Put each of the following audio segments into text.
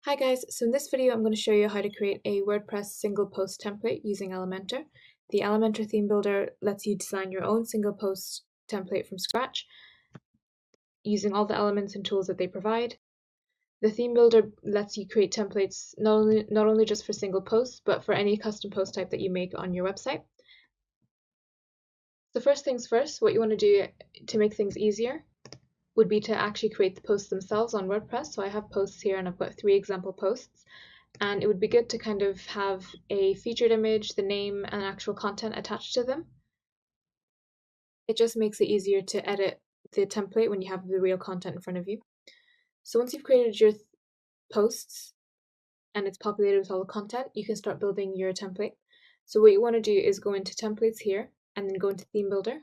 Hi guys, so in this video I'm going to show you how to create a WordPress single post template using Elementor. The Elementor theme builder lets you design your own single post template from scratch using all the elements and tools that they provide. The theme builder lets you create templates not only just for single posts, but for any custom post type that you make on your website. So first things first, what you want to do to make things easier would be to actually create the posts themselves on WordPress. So I have posts here and I've got 3 example posts. And it would be good to kind of have a featured image, the name, and actual content attached to them. It just makes it easier to edit the template when you have the real content in front of you. So once you've created your posts and it's populated with all the content, you can start building your template. So what you want to do is go into templates here and then go into theme builder.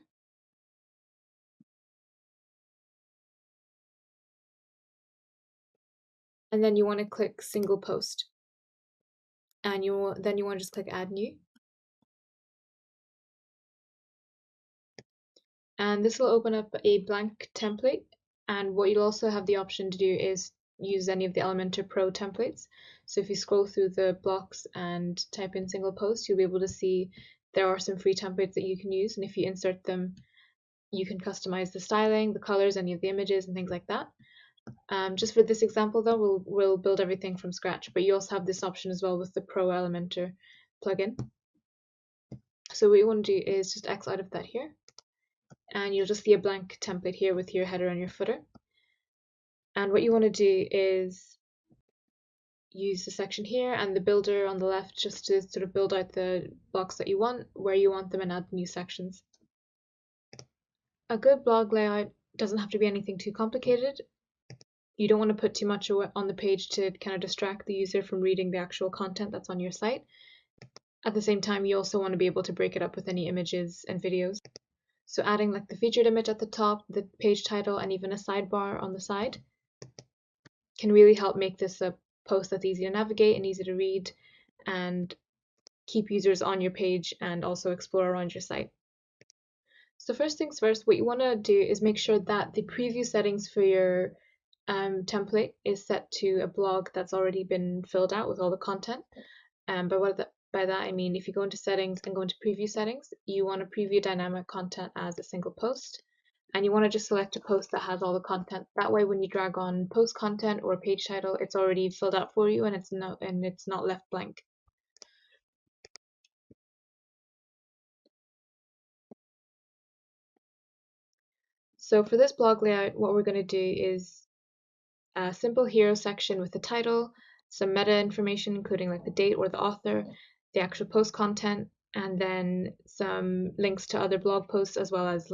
And then you want to click single post. And then you want to just click add new. And this will open up a blank template, and what you'll also have the option to do is use any of the Elementor Pro templates. So if you scroll through the blocks and type in single post, you'll be able to see there are some free templates that you can use, and if you insert them, you can customize the styling, the colors, any of the images, and things like that. Just for this example though, we'll build everything from scratch, but you also have this option as well with the Pro Elementor plugin. So what you want to do is just X out of that here, and you'll just see a blank template here with your header and your footer. And what you want to do is use the section here and the builder on the left just to sort of build out the blocks that you want, where you want them, and add new sections. A good blog layout doesn't have to be anything too complicated. You don't want to put too much on the page to kind of distract the user from reading the actual content that's on your site. At the same time, you also want to be able to break it up with any images and videos. So adding like the featured image at the top, the page title, and even a sidebar on the side can really help make this a post that's easy to navigate and easy to read and keep users on your page and also explore around your site. So first things first, what you want to do is make sure that the preview settings for your template is set to a blog that's already been filled out with all the content. By that I mean, if you go into settings and go into preview settings, you want to preview dynamic content as a single post. And you want to just select a post that has all the content. That way when you drag on post content or page title, it's already filled out for you and it's not left blank. So for this blog layout, what we're going to do is a simple hero section with the title, some meta information including like the date or the author, the actual post content, and then some links to other blog posts, as well as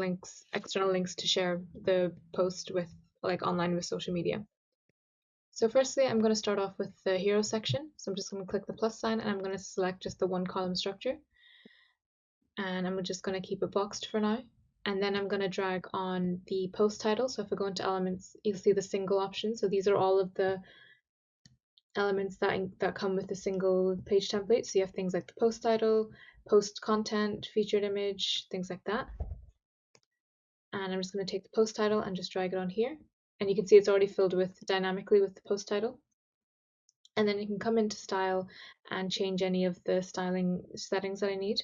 external links to share the post with, like, online with social media. So firstly, I'm going to start off with the hero section. So I'm just going to click the plus sign and I'm going to select just the one column structure. And I'm just going to keep it boxed for now. And then I'm going to drag on the post title. So if I go into elements, you'll see the single option. So these are all of the elements that come with the single page template. So you have things like the post title, post content, featured image, things like that. And I'm just going to take the post title and just drag it on here. And you can see it's already filled with dynamically with the post title. And then you can come into style and change any of the styling settings that I need.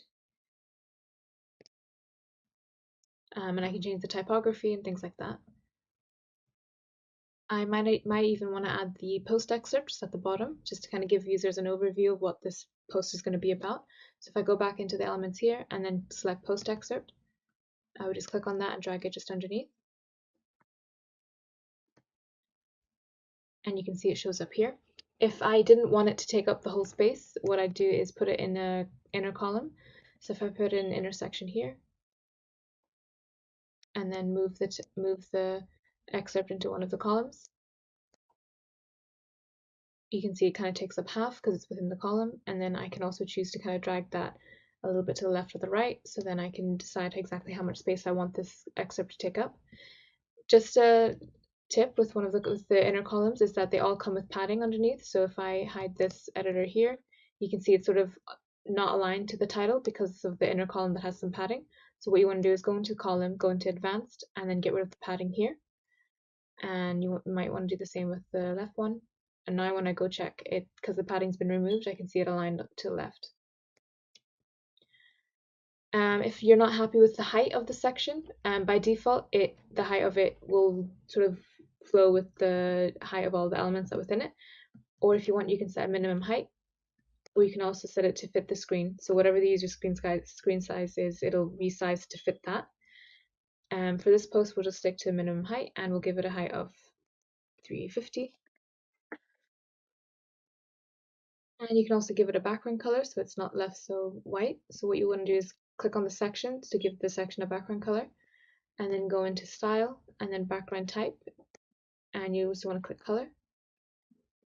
And I can change the typography and things like that. I might even want to add the post excerpts at the bottom, just to kind of give users an overview of what this post is going to be about. So if I go back into the elements here and then select post excerpt, I would just click on that and drag it just underneath. And you can see it shows up here. If I didn't want it to take up the whole space, what I'd do is put it in a inner column. So if I put in intersection here, and then move the excerpt into one of the columns, you can see it kind of takes up half because it's within the column. And then I can also choose to kind of drag that a little bit to the left or the right, so then I can decide exactly how much space I want this excerpt to take up. Just a tip with the inner columns is that they all come with padding underneath. So if I hide this editor here, you can see it's sort of not aligned to the title because of the inner column that has some padding. So what you want to do is go into column, go into advanced, and then get rid of the padding here. And you might want to do the same with the left one. And now when I go check it, because the padding's been removed, I can see it aligned to the left. If you're not happy with the height of the section, by default, the height of it will sort of flow with the height of all the elements that are within it. Or if you want, you can set a minimum height, or you can also set it to fit the screen. So whatever the user screen size is, it'll resize to fit that. For this post, we'll just stick to minimum height, and we'll give it a height of 350. And you can also give it a background color so it's not left so white. So what you want to do is click on the sections to give the section a background color, and then go into style and then background type, and you also want to click color,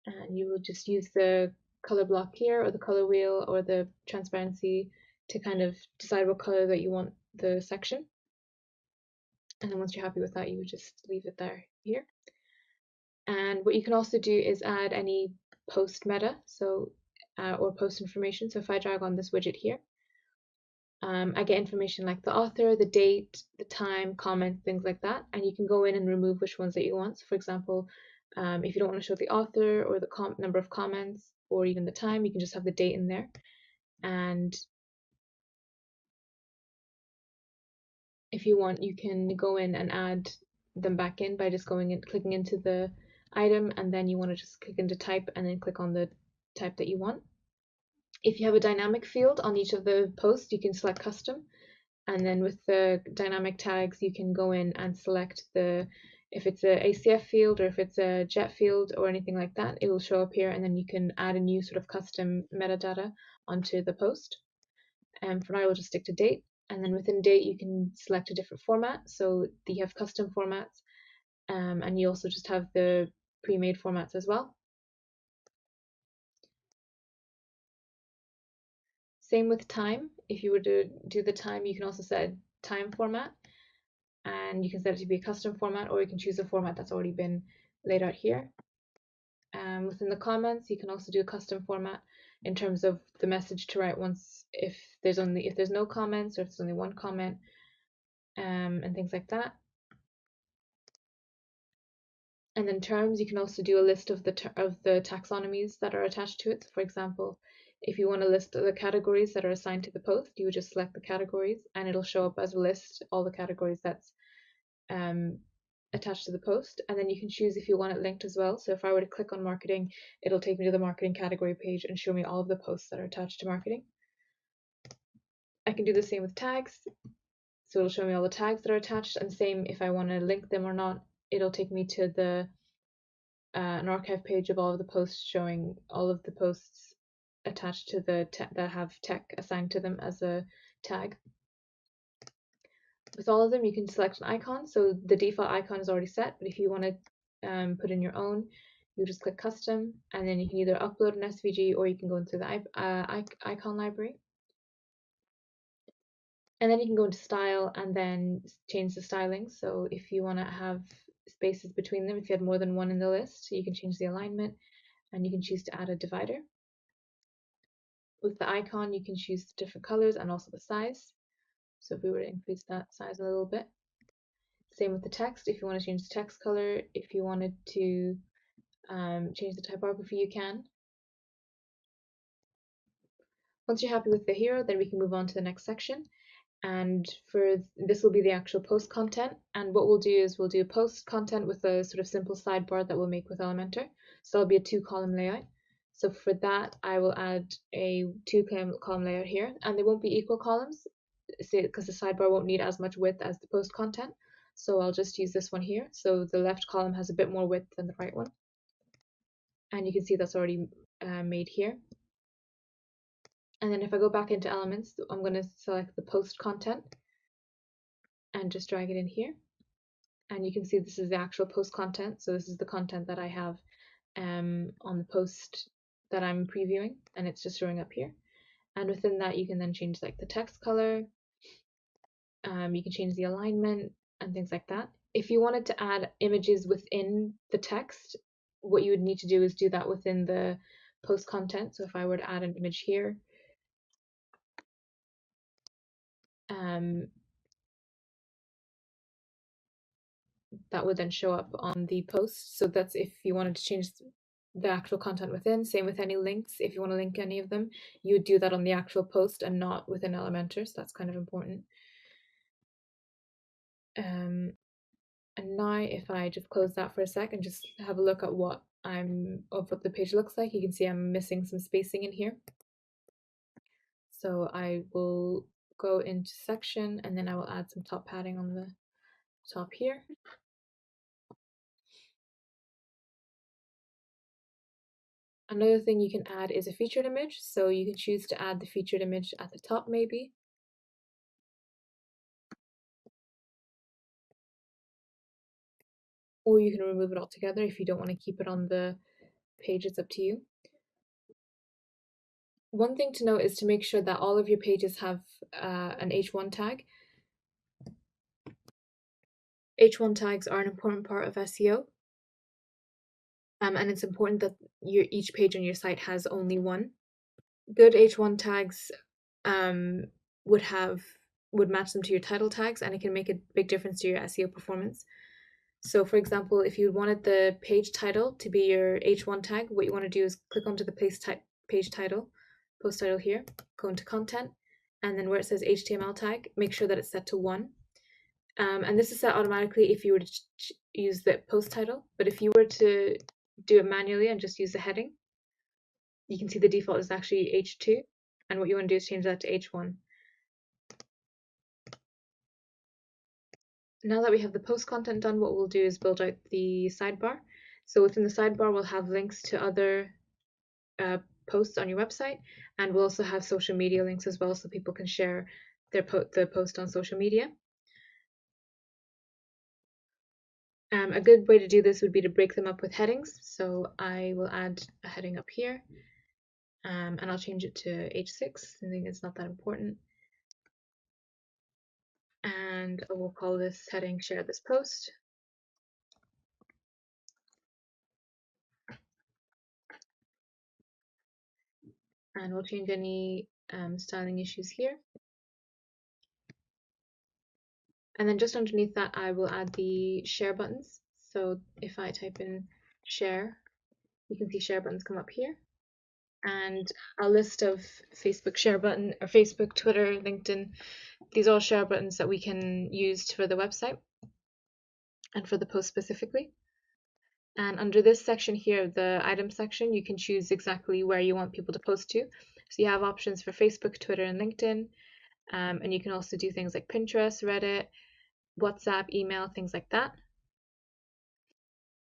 and you will just use the color block here or the color wheel or the transparency to kind of decide what color that you want the section. And then once you're happy with that, you would just leave it there here. And what you can also do is add any post meta, so or post information. So if I drag on this widget here, I get information like the author, the date, the time, comment, things like that. And you can go in and remove which ones that you want. So for example, if you don't want to show the author or the number of comments or even the time, you can just have the date in there. And if you want, you can go in and add them back in by just going in, clicking into the item, and then you want to just click into type and then click on the type that you want. If you have a dynamic field on each of the posts, you can select custom. And then with the dynamic tags, you can go in and select if it's a ACF field or if it's a JET field or anything like that, it will show up here, and then you can add a new sort of custom metadata onto the post. And for now, we'll just stick to date. And then within date, you can select a different format. So you have custom formats, and you also just have the pre-made formats as well. Same with time. If you were to do the time, you can also set a time format, and you can set it to be a custom format, or you can choose a format that's already been laid out here. Within the comments, you can also do a custom format in terms of the message to write once if there's no comments or if there's only one comment, and things like that. And then terms, you can also do a list of the taxonomies that are attached to it. So for example, if you want to list the categories that are assigned to the post, you would just select the categories, and it'll show up as a list, all the categories that's attached to the post. And then you can choose if you want it linked as well. So if I were to click on marketing, it'll take me to the marketing category page and show me all of the posts that are attached to marketing. I can do the same with tags. So it'll show me all the tags that are attached, and same if I want to link them or not, it'll take me to the an archive page of all of the posts showing all of the posts attached to that have tech assigned to them as a tag. With all of them, you can select an icon. So the default icon is already set, but if you want to put in your own, you just click custom, and then you can either upload an SVG or you can go into the icon library. And then you can go into style and then change the styling. So if you want to have spaces between them, if you had more than one in the list, you can change the alignment, and you can choose to add a divider. With the icon, you can choose the different colors and also the size. So if we were to increase that size a little bit. Same with the text. If you want to change the text color, if you wanted to change the typography, you can. Once you're happy with the hero, then we can move on to the next section. And for this will be the actual post content. And what we'll do is we'll do post content with a sort of simple sidebar that we'll make with Elementor. So it'll be a 2-column layout. So for that, I will add a 2-column layout here, and they won't be equal columns, because the sidebar won't need as much width as the post content. So I'll just use this one here. So the left column has a bit more width than the right one. And you can see that's already made here. And then if I go back into elements, I'm going to select the post content and just drag it in here. And you can see this is the actual post content. So this is the content that I have on the post that I'm previewing, and it's just showing up here. And within that, you can then change like the text color. You can change the alignment and things like that. If you wanted to add images within the text, what you would need to do is do that within the post content. So if I were to add an image here, that would then show up on the post. So that's if you wanted to change the actual content within. Same with any links. If you want to link any of them, you would do that on the actual post and not within Elementor, so that's kind of important. And now if I just close that for a sec and just have a look at what the page looks like, you can see I'm missing some spacing in here. So I will go into section and then I will add some top padding on the top here. Another thing you can add is a featured image. So you can choose to add the featured image at the top maybe. Or you can remove it altogether if you don't want to keep it on the page, it's up to you. One thing to note is to make sure that all of your pages have an H1 tag. H1 tags are an important part of SEO. And it's important that each page on your site has only one. Good H1 tags would match them to your title tags, and it can make a big difference to your SEO performance. So for example, if you wanted the page title to be your H1 tag, what you want to do is click onto the page title, post title here, go into content, and then where it says HTML tag, make sure that it's set to 1. And this is set automatically if you were to use the post title, but if you were to do it manually and just use the heading, you can see the default is actually H2, and what you want to do is change that to H1. Now that we have the post content done, what we'll do is build out the sidebar. So within the sidebar, we'll have links to other posts on your website, and we'll also have social media links as well, so people can share the post on social media. A good way to do this would be to break them up with headings. So I will add a heading up here, and I'll change it to H6. I think it's not that important. And I will call this heading share this post. And we'll change any styling issues here. And then just underneath that, I will add the share buttons. So if I type in share, you can see share buttons come up here. And a list of Facebook share button, or Facebook, Twitter, LinkedIn. These are all share buttons that we can use for the website and for the post specifically. And under this section here, the item section, you can choose exactly where you want people to post to. So you have options for Facebook, Twitter, and LinkedIn. And you can also do things like Pinterest, Reddit, WhatsApp, email, things like that.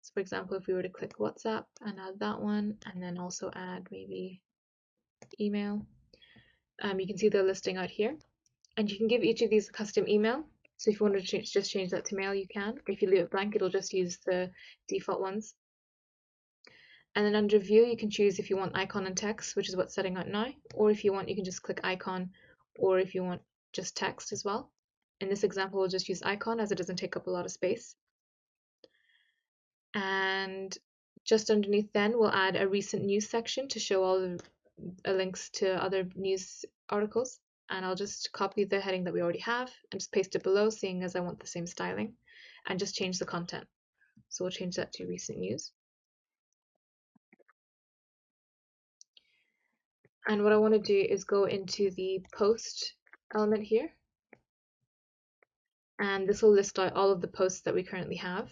So for example, if we were to click WhatsApp and add that one, and then also add maybe email, you can see the listing out here. And you can give each of these a custom email. So if you want to just change that to mail, you can. Or if you leave it blank, it'll just use the default ones. And then under view, you can choose if you want icon and text, which is what's setting out now, or if you want, you can just click icon, or if you want just text as well. In this example, we'll just use icon as it doesn't take up a lot of space. And just underneath then, we'll add a recent news section to show all the links to other news articles. And I'll just copy the heading that we already have and just paste it below, seeing as I want the same styling, and just change the content. So we'll change that to recent news. And what I want to do is go into the post element here. And this will list out all of the posts that we currently have.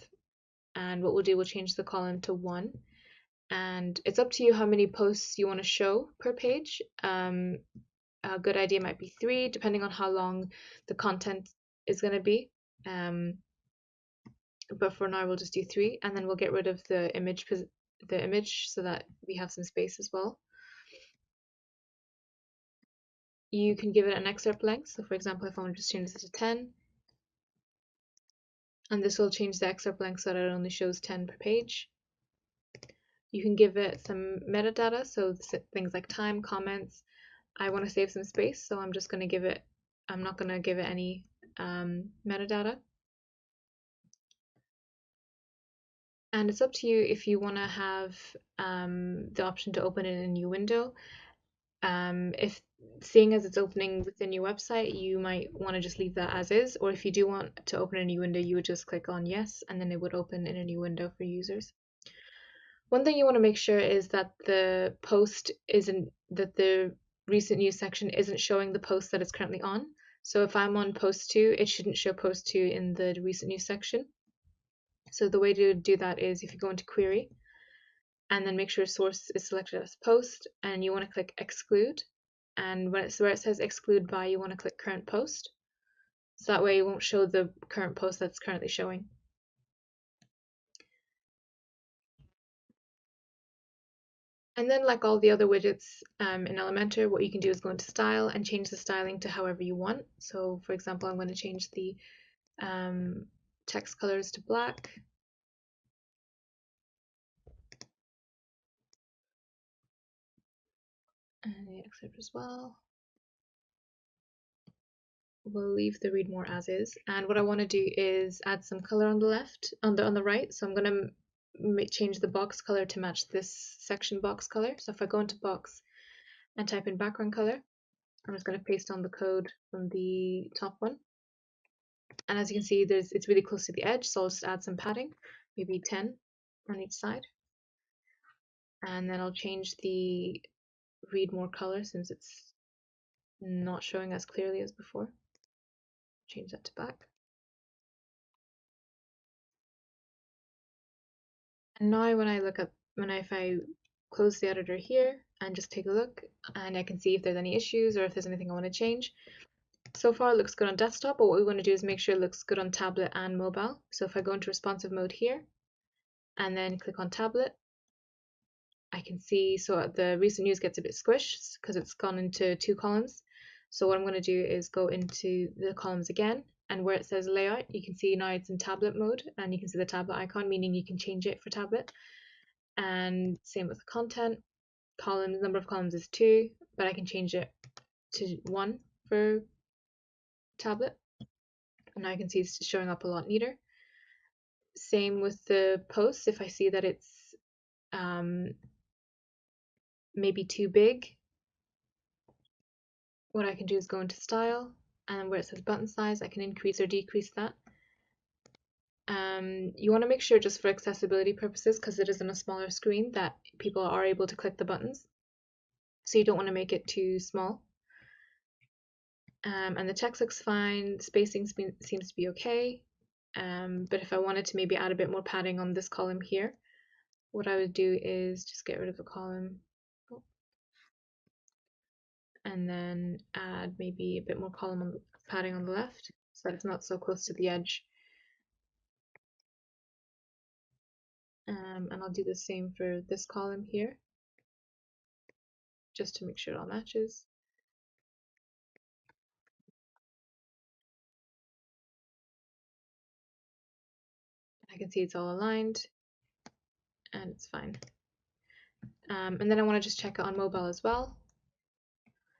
And what we'll do, we'll change the column to 1. And it's up to you how many posts you want to show per page. A good idea might be 3, depending on how long the content is going to be. But for now, we'll just do 3, and then we'll get rid of the image so that we have some space as well. You can give it an excerpt length. So for example, if I want to just change this to 10, and this will change the excerpt length so that it only shows 10 per page. You can give it some metadata, so things like time, comments. I want to save some space, so I'm not going to give it any metadata. And it's up to you if you want to have the option to open it in a new window. If seeing as it's opening within your website, you might want to just leave that as is, or if you do want to open a new window, you would just click on yes, and then it would open in a new window for users. One thing you want to make sure is that the recent news section isn't showing the post that it's currently on. So if I'm on post 2, it shouldn't show post 2 in the recent news section. So the way to do that is if you go into query and then make sure source is selected as post, and you want to click exclude, and where it says exclude by, you want to click current post. So that way it won't show the current post that's currently showing. And then, like all the other widgets in Elementor, what you can do is go into style and change the styling to however you want. So for example, I'm going to change the text colors to black. And the excerpt as well. We'll leave the read more as is. And what I want to do is add some color on the left, on the right. So I'm going to change the box color to match this section box color. So if I go into box and type in background color, I'm just going to paste on the code from the top one. And as you can see, it's really close to the edge, so I'll just add some padding, maybe 10 on each side. And then I'll change the read more color since it's not showing as clearly as before. Change that to black. And now when I look up, if I close the editor here and just take a look, and I can see if there's any issues or if there's anything I want to change. So far it looks good on desktop, but what we want to do is make sure it looks good on tablet and mobile. So if I go into responsive mode here and then click on tablet, I can see, so the recent news gets a bit squished because it's gone into 2 columns. So what I'm going to do is go into the columns again, and where it says layout, you can see now it's in tablet mode, and you can see the tablet icon, meaning you can change it for tablet. And same with the content. Columns, number of columns is 2, but I can change it to 1 for tablet. And now I can see it's showing up a lot neater. Same with the posts. If I see that it's maybe too big, what I can do is go into style, and where it says button size, I can increase or decrease that. You want to make sure, just for accessibility purposes, because it is on a smaller screen, that people are able to click the buttons. So you don't want to make it too small. And the text looks fine, spacing seems to be okay. But if I wanted to maybe add a bit more padding on this column here, what I would do is just get rid of the column and then add maybe a bit more column padding on the left so that it's not so close to the edge. And I'll do the same for this column here, just to make sure it all matches. I can see it's all aligned and it's fine. And then I want to just check it on mobile as well.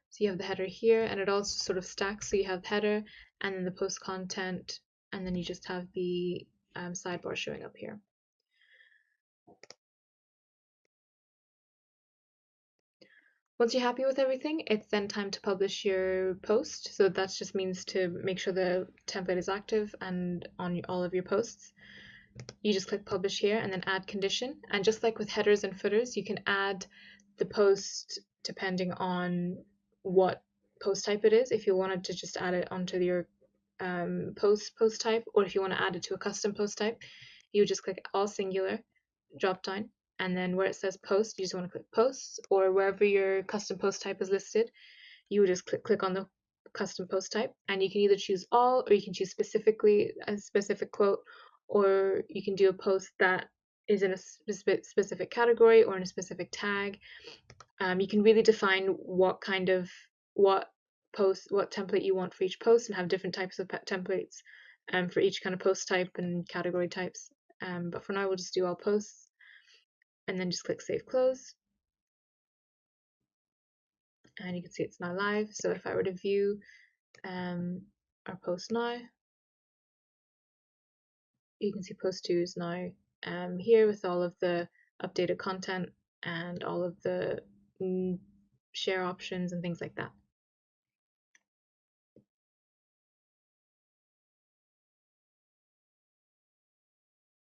So you have the header here, and it also sort of stacks. So you have header and then the post content, and then you just have the sidebar showing up here. Once you're happy with everything, it's then time to publish your post. So that just means to make sure the template is active and on all of your posts. You just click publish here and then add condition. And just like with headers and footers, you can add the post depending on what post type it is. If you wanted to just add it onto your post type, or if you want to add it to a custom post type, you just click all singular, drop down, and then where it says post, you just want to click posts, or wherever your custom post type is listed, you would just click on the custom post type, and you can either choose all, or you can choose specifically a specific quote, or you can do a post that is in a specific category or in a specific tag. You can really define what template you want for each post, and have different types of templates for each kind of post type and category types. But for now, we'll just do all posts, and then just click Save Close. And you can see it's now live. So if I were to view our post now, you can see post 2 is now here with all of the updated content and all of the share options and things like that.